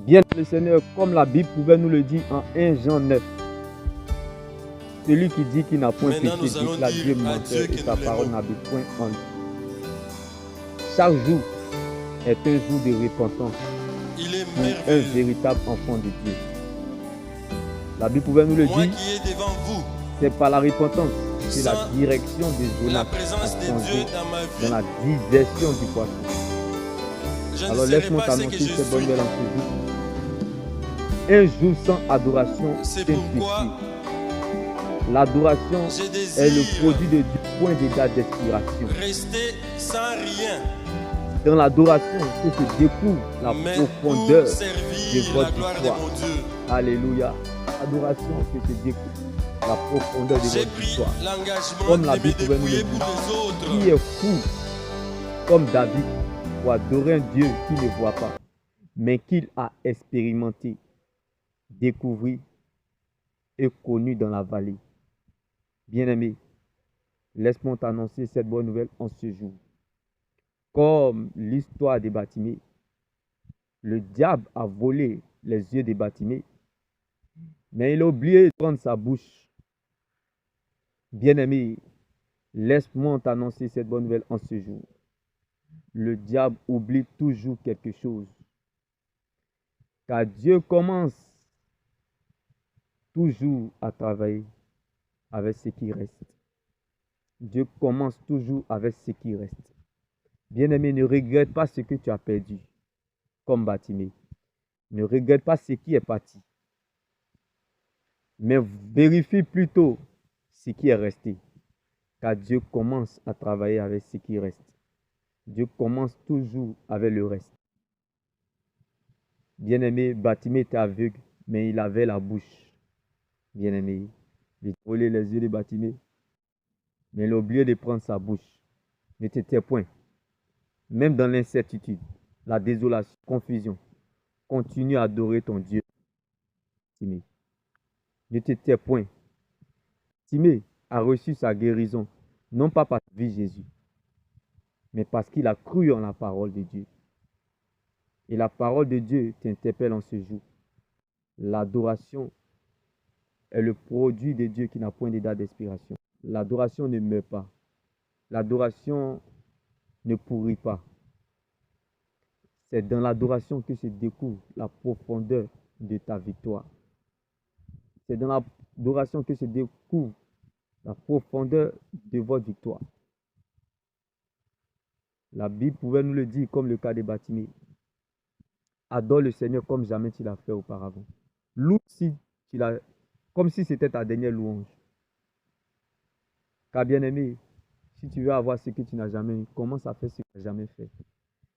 Bien le Seigneur, comme la Bible pouvait nous le dire en 1 Jean 9. Celui qui dit qu'il n'a point péché dit que Dieu menteur et sa parole n'habite point en lui. Chaque jour est un jour de repentance pour un véritable enfant de Dieu. La Bible pouvait nous le dire, c'est par la repentance que la direction de Jonas a changé dans la diversion du poisson. Alors laisse-moi t'annoncer cette bonne nouvelle en ce jour. Un jour sans adoration, c'est péché. L'adoration est le produit du point d'état d'inspiration. Rester sans rien. Dans l'adoration, que se découvre la profondeur de votre victoire. Alléluia. Adoration, que se découvre la profondeur de votre victoire. Comme la Bible pouvait nous le dire, qui est fou comme David pour adorer un Dieu qui ne voit pas, mais qu'il a expérimenté, découvert et connu dans la vallée. Bien-aimé, laisse-moi t'annoncer cette bonne nouvelle en ce jour. Comme l'histoire des Bartimée, le diable a volé les yeux des Bartimée, mais il a oublié de prendre sa bouche. Bien-aimé, laisse-moi t'annoncer cette bonne nouvelle en ce jour. Le diable oublie toujours quelque chose. Car Dieu commence toujours à travailler avec ce qui reste. Dieu commence toujours avec ce qui reste. Bien-aimé, ne regrette pas ce que tu as perdu, comme Bartimée. Ne regrette pas ce qui est parti. Mais vérifie plutôt ce qui est resté. Car Dieu commence à travailler avec ce qui reste. Dieu commence toujours avec le reste. Bien-aimé, Bartimée était aveugle, mais il avait la bouche. Bien-aimé, il a volé les yeux de Bartimée, mais il a oublié de prendre sa bouche. Ne te tais point. Même dans l'incertitude, la désolation, la confusion, continue à adorer ton Dieu. Bartimée, ne te tais point. Bartimée a reçu sa guérison, non pas parce qu'il vit Jésus, mais parce qu'il a cru en la parole de Dieu. Et la parole de Dieu t'interpelle en ce jour. L'adoration est le produit de Dieu qui n'a point de date d'expiration. L'adoration ne meurt pas. L'adoration ne pourrit pas. C'est dans l'adoration que se découvre la profondeur de ta victoire. C'est dans l'adoration que se découvre la profondeur de votre victoire. La Bible pouvait nous le dire comme le cas de Bartimée. Adore le Seigneur comme jamais tu l'as fait auparavant. Loue comme si c'était ta dernière louange. Car bien-aimé, si tu veux avoir ce que tu n'as jamais eu, commence à faire ce que tu n'as jamais fait.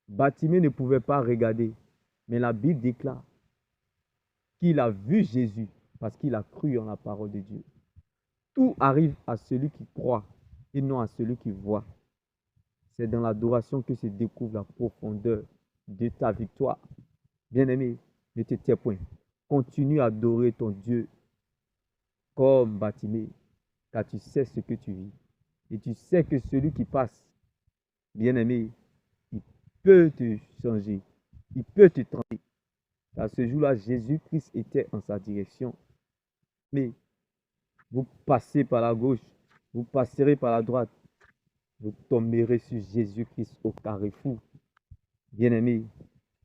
Bartimée ne pouvait pas regarder, mais la Bible déclare qu'il a vu Jésus parce qu'il a cru en la parole de Dieu. Tout arrive à celui qui croit et non à celui qui voit. C'est dans l'adoration que se découvre la profondeur de ta victoire. Bien-aimé, ne te tais point. Continue à adorer ton Dieu comme Bartimée, car tu sais ce que tu vis. Et tu sais que celui qui passe, bien-aimé, il peut te changer. Il peut te tromper. À ce jour-là, Jésus-Christ était en sa direction. Mais vous passez par la gauche, vous passerez par la droite, vous tomberez sur Jésus-Christ au carrefour. Bien-aimé,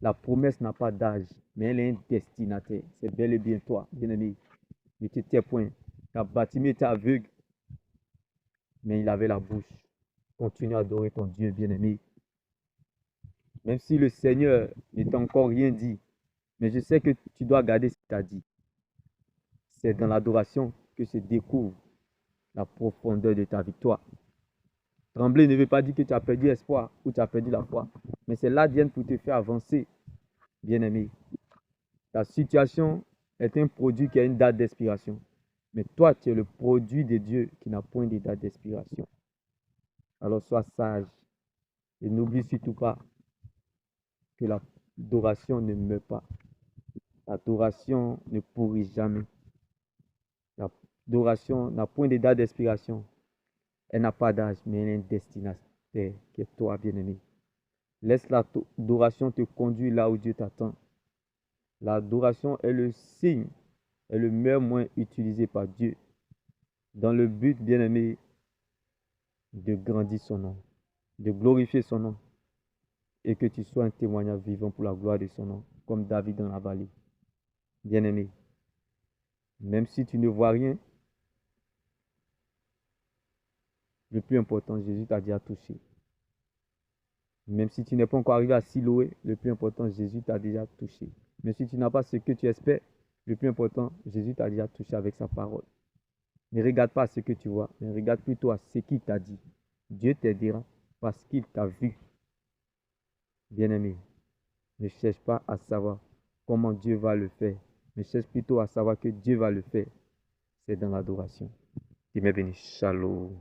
la promesse n'a pas d'âge, mais elle est un destinataire. C'est bel et bien toi, bien-aimé. Ne te tais point. Car Bartimée était aveugle, mais il avait la bouche. Continue à adorer ton Dieu, bien-aimé. Même si le Seigneur ne t'a encore rien dit, mais je sais que tu dois garder ce qu'il t'a dit. C'est dans l'adoration que se découvre la profondeur de ta victoire. Trembler ne veut pas dire que tu as perdu espoir ou tu as perdu la foi, mais c'est l'ADN pour te faire avancer, bien-aimé. Ta situation est un produit qui a une date d'expiration, mais toi, tu es le produit de Dieu qui n'a point de date d'expiration. Alors sois sage et n'oublie surtout pas que l'adoration ne meurt pas. L'adoration ne pourrit jamais. L'adoration n'a point de date d'expiration. Elle n'a pas d'âge, mais elle a un destinataire qui est toi, bien-aimé. Laisse l'adoration te conduire là où Dieu t'attend. L'adoration est le signe, est le meilleur moyen utilisé par Dieu dans le but, bien-aimé, de grandir son nom, de glorifier son nom et que tu sois un témoignage vivant pour la gloire de son nom, comme David dans la vallée. Bien-aimé, même si tu ne vois rien, le plus important, Jésus t'a déjà touché. Même si tu n'es pas encore arrivé à Siloé, le plus important, Jésus t'a déjà touché. Même si tu n'as pas ce que tu espères, le plus important, Jésus t'a déjà touché avec sa parole. Ne regarde pas ce que tu vois, mais regarde plutôt à ce qu'il t'a dit. Dieu t'aidera parce qu'il t'a vu. Bien-aimé, ne cherche pas à savoir comment Dieu va le faire, mais cherche plutôt à savoir que Dieu va le faire. C'est dans l'adoration. Dieu m'est béni. Shalom.